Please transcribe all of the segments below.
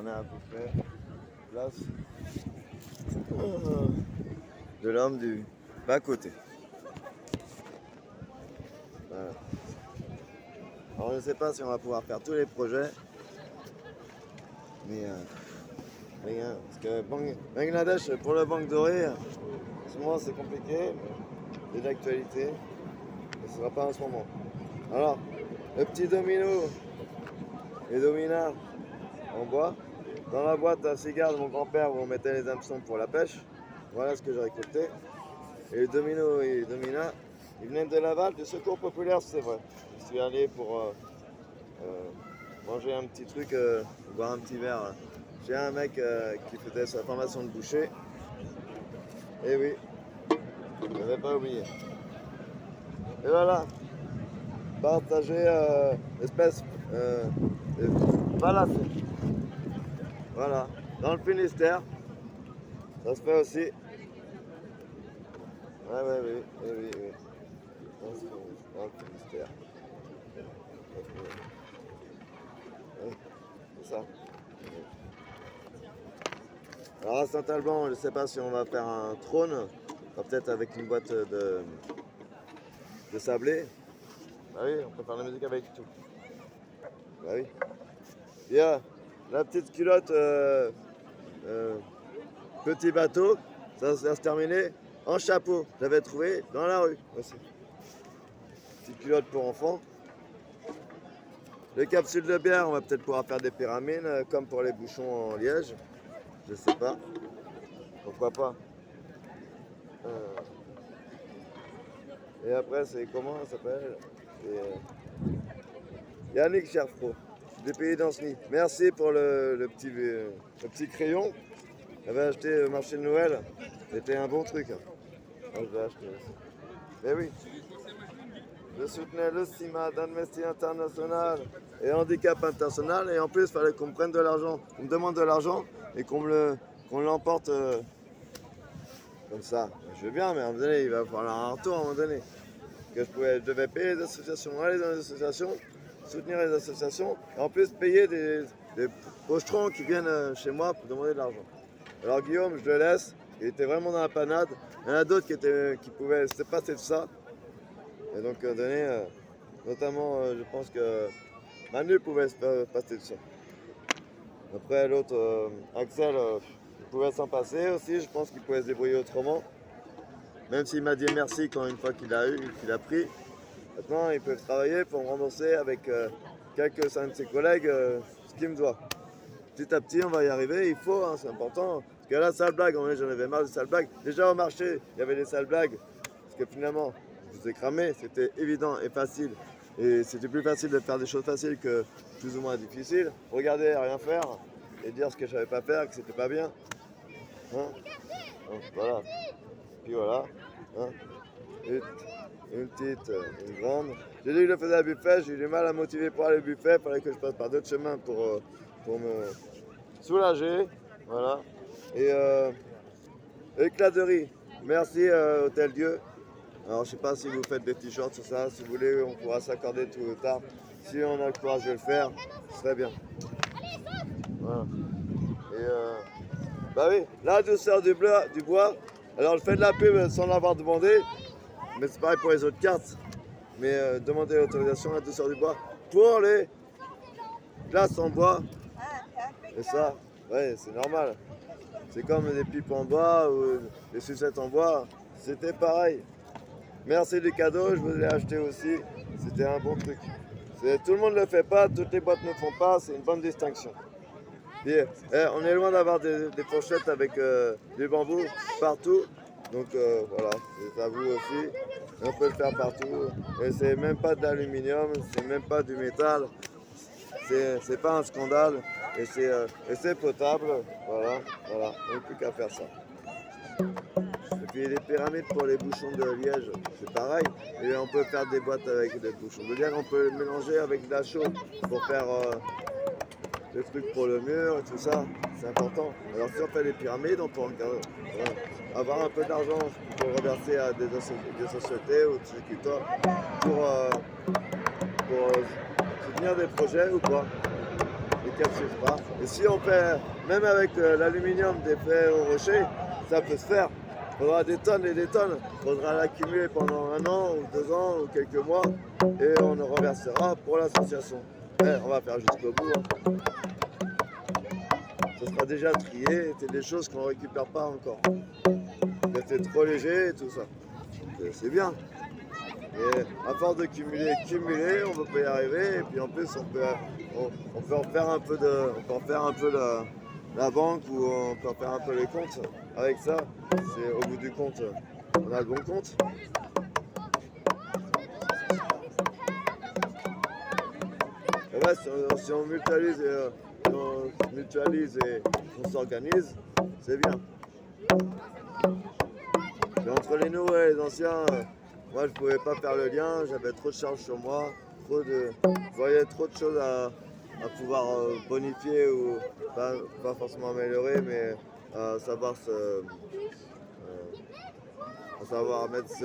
On est à peu près place de l'homme du bas côté. Voilà. Alors je ne sais pas si on va pouvoir faire tous les projets, mais rien. Parce que Bangladesh, pour le Banque Dorée, en ce moment c'est compliqué, mais c'est d'actualité. Et ce ne sera pas en ce moment. Alors, le petit domino et domina en bois. Dans la boîte à cigares de mon grand-père où on mettait les hameçons pour la pêche. Voilà ce que j'ai récolté. Et les domino et les domina, ils viennent de Laval, du Secours Populaire, c'est vrai. Je suis allé pour manger un petit truc, boire un petit verre. J'ai un mec qui faisait sa formation de boucher. Et oui, je n'avais pas oublié. Et voilà, partager l'espèce Valassé. Voilà, dans le Finistère, ça se fait aussi. Oui. Dans le Finistère. Oui, c'est ça. Alors à Saint-Alban, je ne sais pas si on va faire un trône, peut-être avec une boîte de sablé. Bah oui, on peut faire la musique avec tout. Bah oui. Il y a la petite culotte petit bateau, ça va se terminer en chapeau. J'avais trouvé dans la rue aussi. Petite culotte pour enfants. Les capsules de bière, on va peut-être pouvoir faire des pyramides comme pour les bouchons en liège. Je sais pas. Pourquoi pas. Et après, c'est comment ça s'appelle? Yannick Cherfro, des Pays d'Anceny. Merci pour le petit crayon. J'avais acheté au marché de Noël. C'était un bon truc. Moi, je l'ai acheté aussi. Mais oui. Je soutenais le CIMA d'Amnesty International et Handicap International. Et en plus, il fallait qu'on me prenne de l'argent. On me demande de l'argent et qu'on l'emporte comme ça. Je veux bien, mais à un moment donné, il va falloir un retour à un moment donné. Que je devais payer les associations, aller dans les associations, soutenir les associations, et en plus payer des pochetrons qui viennent chez moi pour demander de l'argent. Alors Guillaume, je le laisse, il était vraiment dans la panade. Il y en a d'autres qui pouvaient se passer de ça. Et donc donné, notamment, je pense que Manu pouvait se passer de ça. Après l'autre, Axel, il pouvait s'en passer aussi, je pense qu'il pouvait se débrouiller autrement. Même s'il m'a dit merci quand une fois qu'il a pris. Maintenant, il peut travailler pour me rembourser avec quelques-uns de ses collègues ce qu'il me doit. Petit à petit, on va y arriver, il faut, hein, c'est important. Parce que là, sale blague, j'en avais marre de sales blagues. Déjà au marché, il y avait des sales blagues. Parce que finalement, je vous ai cramé, c'était évident et facile. Et c'était plus facile de faire des choses faciles que plus ou moins difficiles. Regarder, rien faire et dire ce que je savais pas faire, que c'était pas bien. Hein? Donc, voilà. Puis voilà. Hein? Une petite, une grande. J'ai dit que je le faisais à buffet, j'ai eu du mal à motiver pour aller au buffet, il fallait que je passe par d'autres chemins pour me soulager. Voilà. Et éclat de riz. Merci Hôtel Dieu. Alors je sais pas si vous faites des t-shirts sur ça, si vous voulez on pourra s'accorder tout le tard. Si on a le courage de le faire, ce serait bien. Voilà. Et bah oui, la douceur du bois. Alors je fais de la pub sans l'avoir demandé. Mais c'est pareil pour les autres cartes. Mais demander l'autorisation à la douceur du bois pour les glaces en bois. Et ça, ouais, c'est normal. C'est comme des pipes en bois ou des sucettes en bois. C'était pareil. Merci du cadeau, je vous l'ai acheté aussi. C'était un bon truc. Tout le monde ne le fait pas, toutes les boîtes ne font pas, c'est une bonne distinction. Et, on est loin d'avoir des fourchettes avec du bambou partout. Donc voilà, c'est à vous aussi. On peut le faire partout. Et c'est même pas de l'aluminium, c'est même pas du métal. C'est pas un scandale. Et c'est potable. Voilà. On n'a plus qu'à faire ça. Et puis les pyramides pour les bouchons de liège, c'est pareil. Et on peut faire des boîtes avec des bouchons de liège. On peut le mélanger avec de la chaux pour faire des trucs pour le mur et tout ça. C'est important. Alors si on fait des pyramides, on peut avoir un peu d'argent pour reverser à des sociétés ou des agriculteurs pour soutenir des projets ou quoi. Et capsule pas. Et si on fait, même avec l'aluminium des faits au rocher, ça peut se faire. Il faudra des tonnes et des tonnes. Il faudra l'accumuler pendant 1 an ou 2 ans ou quelques mois et on le reversera pour l'association. On va faire jusqu'au bout. Hein. Ce sera déjà trié, c'est des choses qu'on ne récupère pas encore. C'est trop léger et tout ça. C'est bien. Et à force de cumuler, on peut pas y arriver. Et puis en plus, on peut en faire un peu la banque ou on peut en faire un peu les comptes. Avec ça, c'est au bout du compte, on a le bon compte. Et ouais, si on mutualise et on s'organise, c'est bien. Et entre les nouveaux et les anciens, moi je pouvais pas faire le lien, j'avais trop de charges sur moi, je voyais trop de choses à pouvoir bonifier ou pas forcément améliorer, mais savoir se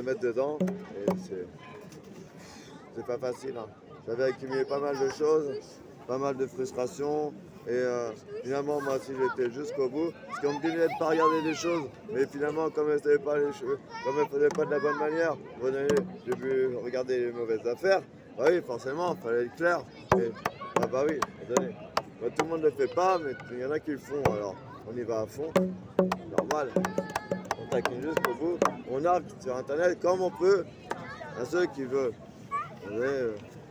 mettre dedans. Et c'est pas facile. Hein. J'avais accumulé pas mal de choses, pas mal de frustrations. Et finalement, moi aussi, j'étais jusqu'au bout. Parce qu'on me disait de ne pas regarder les choses. Mais finalement, comme elles ne faisaient pas de la bonne manière, j'ai pu regarder les mauvaises affaires. Bah oui, forcément, il fallait être clair. Et, bah oui, attendez. Bah, tout le monde ne le fait pas, mais il y en a qui le font. Alors, on y va à fond. Normal. On taquine jusqu'au bout. On argue sur Internet comme on peut. À ceux qui veulent.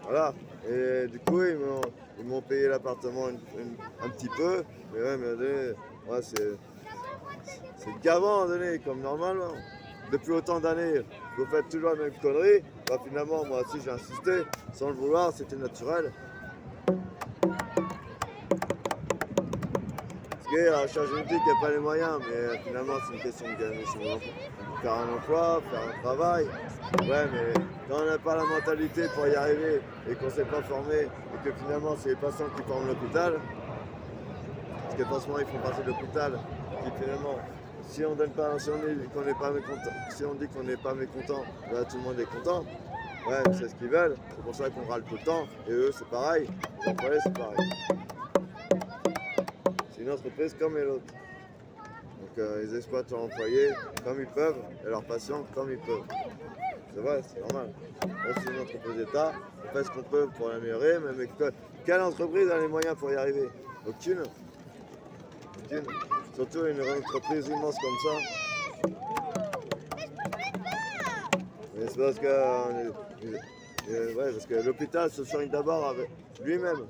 Voilà. Et du coup, ils m'ont payé l'appartement un petit peu. Mais ouais, ouais, c'est gavant, comme normalement. Depuis autant d'années, vous faites toujours la même connerie. Bah, finalement, moi aussi, j'ai insisté. Sans le vouloir, c'était naturel. La recherche génétique, il n'y a pas les moyens, mais finalement, c'est une question de gagner faire un emploi, faire un travail. Ouais, mais quand on n'a pas la mentalité pour y arriver et qu'on ne s'est pas formé et que finalement, c'est les patients qui forment l'hôpital, parce que forcément, ils font passer l'hôpital, qui finalement, si on donne pas, si on dit qu'on n'est pas mécontent, bah, tout le monde est content. Ouais, c'est ce qu'ils veulent, c'est pour ça qu'on râle tout le temps. Et eux, c'est pareil, les employés, c'est pareil. C'est une entreprise comme les autres. Donc ils exploitent leurs employés comme ils peuvent et leurs patients comme ils peuvent. C'est vrai, c'est normal. Là, c'est une entreprise d'État, on fait ce qu'on peut pour l'améliorer, mais quelle entreprise a les moyens pour y arriver? Aucune. Surtout une entreprise immense comme ça. Mais c'est parce que l'hôpital se soigne d'abord avec lui-même,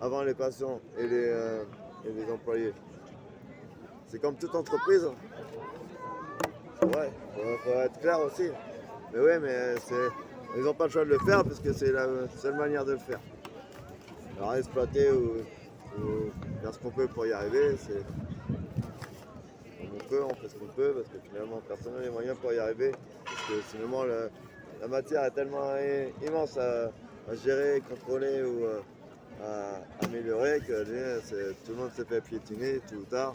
avant les patients et les employés. C'est comme toute entreprise. C'est vrai, faut être clair aussi. Mais oui, mais ils n'ont pas le choix de le faire parce que c'est la seule manière de le faire. Alors exploiter ou faire ce qu'on peut pour y arriver, c'est on fait ce qu'on peut parce que finalement personne n'a les moyens pour y arriver. Parce que finalement la matière est tellement immense à gérer, contrôler ou à améliorer que tout le monde s'est fait piétiner tout ou tard.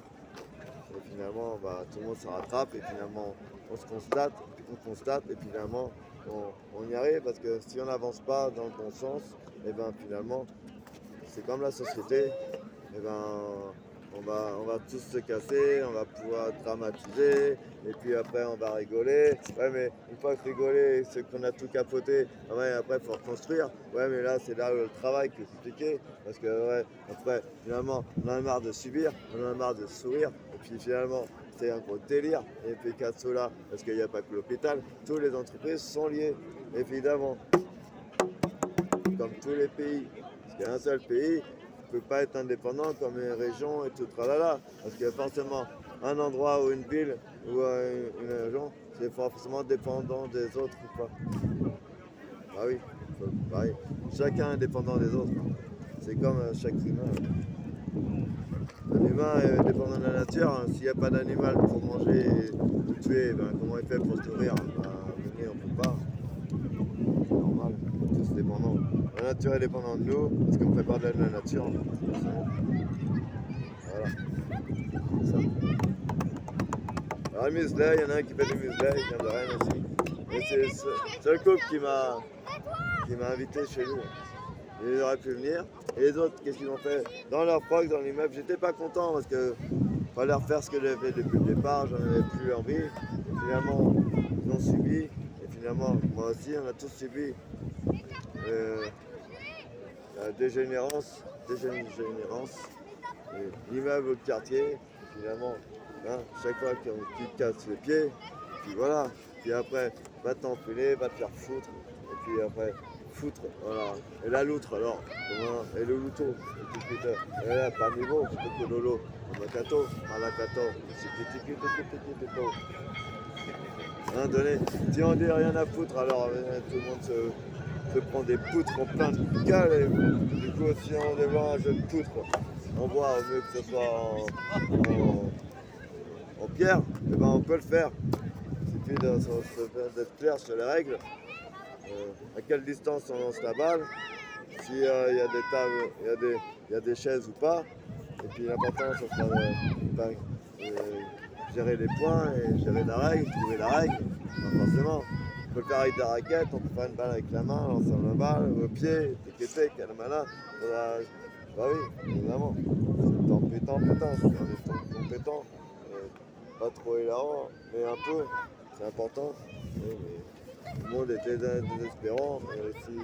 Et finalement, tout le monde se rattrape et finalement on constate et finalement on y arrive parce que si on n'avance pas dans le bon sens, et finalement c'est comme la société, on va tous se casser, on va pouvoir dramatiser, et puis après on va rigoler. Ouais, mais une fois que rigoler, c'est qu'on a tout capoté, après il faut reconstruire. Ouais, mais là c'est là le travail qui est compliqué, parce que après finalement on en a marre de subir, on en a marre de sourire, et puis finalement c'est un gros délire. Et puis Picasso là, parce qu'il n'y a pas que l'hôpital, toutes les entreprises sont liées, évidemment, comme tous les pays. Parce qu'il y a un seul pays ne peut pas être indépendant comme une région et tout tralala. Parce qu'il y a forcément un endroit ou une ville ou une région, c'est forcément dépendant des autres ou pas. Ah oui, pareil. Chacun est dépendant des autres. C'est comme chaque humain. Un humain est dépendant de la nature. S'il n'y a pas d'animal pour manger et tuer, comment il fait pour se nourrir? On ne peut pas. C'est normal, on est tous dépendants. La nature est dépendante de nous, parce qu'on fait partie de la nature. Voilà. C'est ça. Alors, le muesli, il y en a un qui fait du muesli, il vient de Rennes aussi. Et c'est le seul couple qui m'a invité chez lui. ils auraient pu venir. Et les autres, qu'est-ce qu'ils ont fait? Dans leur proc, dans l'immeuble, j'étais pas content parce que fallait refaire ce que j'avais fait depuis le départ, j'en avais plus envie. Et finalement, ils ont subi. Et finalement, moi aussi, on a tous subi la dégénérance, l'immeuble au quartier. Et finalement, hein, chaque fois qu'ils te cassent les pieds, puis voilà. Puis après, va t'enfiler, va te faire foutre. Et puis après, foutre, voilà. Et la loutre alors, et le louto. Et là, pas niveau, c'est que lolo. Malacato, c'est petit. Hein, donné. Si on dit rien à foutre, alors tout le monde se prend des poutres en plein de gueule. Et du coup, si on dévoile un jeu de poutres, on voit au mieux que ce soit en pierre, et ben on peut le faire. Il suffit d'être clair sur les règles. À quelle distance on lance la balle, s'il y a des tables, il y a des chaises ou pas. Et puis l'important, ça sera de gérer les points et gérer la règle, trouver la règle. Enfin, forcément, on peut le faire avec des raquettes, on peut faire une balle avec la main, lancer la balle au pied, tic, le malin. Bah oui, évidemment. C'est compétent, c'est compétent. Pas trop hilarant, mais un peu, c'est important. Tout le monde était désespérant, mais aussi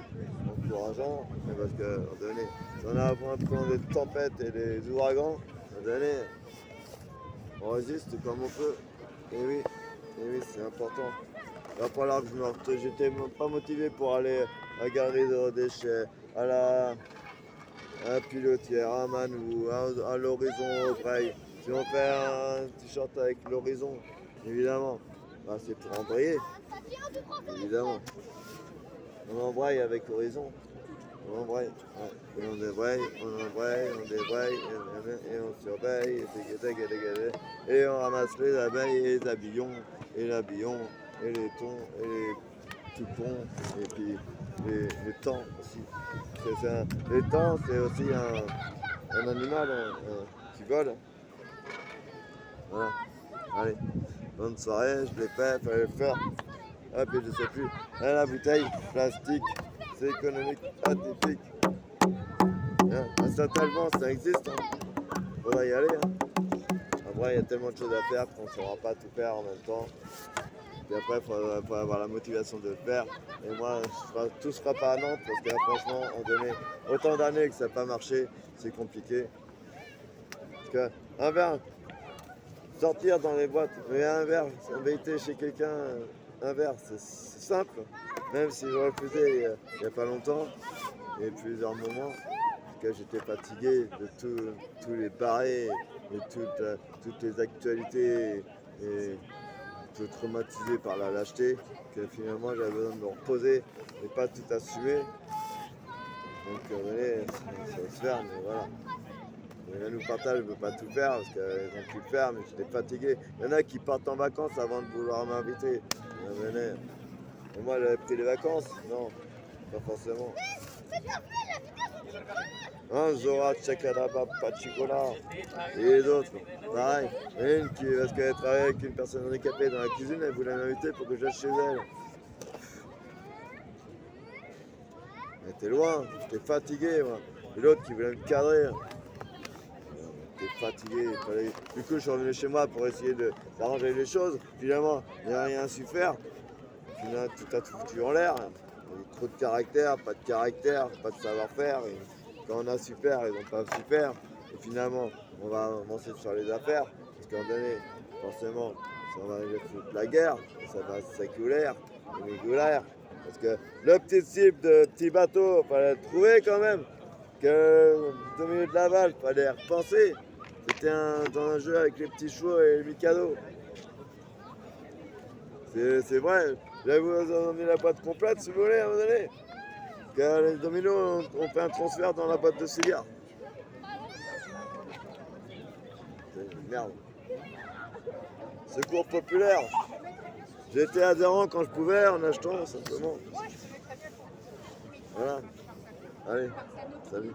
encourageant. Mais parce qu'à un moment donné, si on a un peu des tempêtes et des ouragans, à un moment donné, on résiste comme on peut. Et oui, c'est important. Il va falloir que j'étais pas motivé pour aller à la galerie de déchets, à la pilotière, à Manou, à l'horizon au Breil. Si on fait un t-shirt avec l'horizon, évidemment, bah, c'est pour embrayer, évidemment. On embraye avec l'horizon. On embraye. Ouais. Et on débraye, et on surveille, et on ramasse les abeilles et les habillons, et l'habillon, et les thons, et les toupons, et puis les thans aussi. Les thans, c'est aussi un animal qui vole. Voilà. Allez, bonne soirée, je l'ai fait, fallait le faire. Hop, et je sais plus. Et la bouteille, plastique, c'est économique, atypique. Hein, instantanément, ça existe. Hein. Faudra y aller. Hein. Après, il y a tellement de choses à faire qu'on ne saura pas tout faire en même temps. Puis après, il faut avoir la motivation de le faire. Et moi, tout se fera pas à Nantes parce que là, franchement, on donnait autant d'années que ça n'a pas marché, c'est compliqué. Parce qu'un verre, sortir dans les boîtes, mais un verre, s'embêter chez quelqu'un, un verre, c'est simple. Même si je refusais il n'y a pas longtemps, et plusieurs moments, parce que j'étais fatigué de tous les barrés et toutes les actualités et tout traumatisé par la lâcheté, que finalement j'avais besoin de me reposer et pas tout assumer. Donc ça va se faire, mais voilà. La nous partage ne veut pas tout faire parce qu'ils ont pu le faire, mais j'étais fatigué. Il y en a qui partent en vacances avant de vouloir m'inviter. Et moi j'avais pris les vacances, non, pas forcément. Hein, Zora, Tchakalaba, Pachikola et les autres, pareil. Et une qui, parce qu'elle travaillait avec une personne handicapée dans la cuisine, elle voulait m'inviter pour que j'aille chez elle. Elle était loin, j'étais fatigué, moi. Et l'autre qui voulait me cadrer. J'étais fatigué, du coup je suis revenu chez moi pour essayer d'arranger les choses. Finalement, il n'y a rien su faire. Finalement, tout a tout foutu en l'air. Il y a trop de caractère, pas de savoir-faire. Et quand on a su faire, ils n'ont pas su faire. Et finalement, on va avancer sur les affaires. Parce qu'à un moment donné, forcément, ça va foutre la guerre. Ça va être séculaire, régulaire. Parce que le petit cible de petit bateau, il fallait le trouver quand même. Que au milieu de la balle, il fallait repenser. C'était dans un jeu avec les petits chevaux et les Mikado. C'est vrai, j'avais vous mis la boîte complète si vous voulez à un moment donné. Que les dominos ont fait un transfert dans la boîte de cigares. Merde. Secours populaire. J'étais adhérent quand je pouvais en achetant simplement. Voilà. Allez, salut.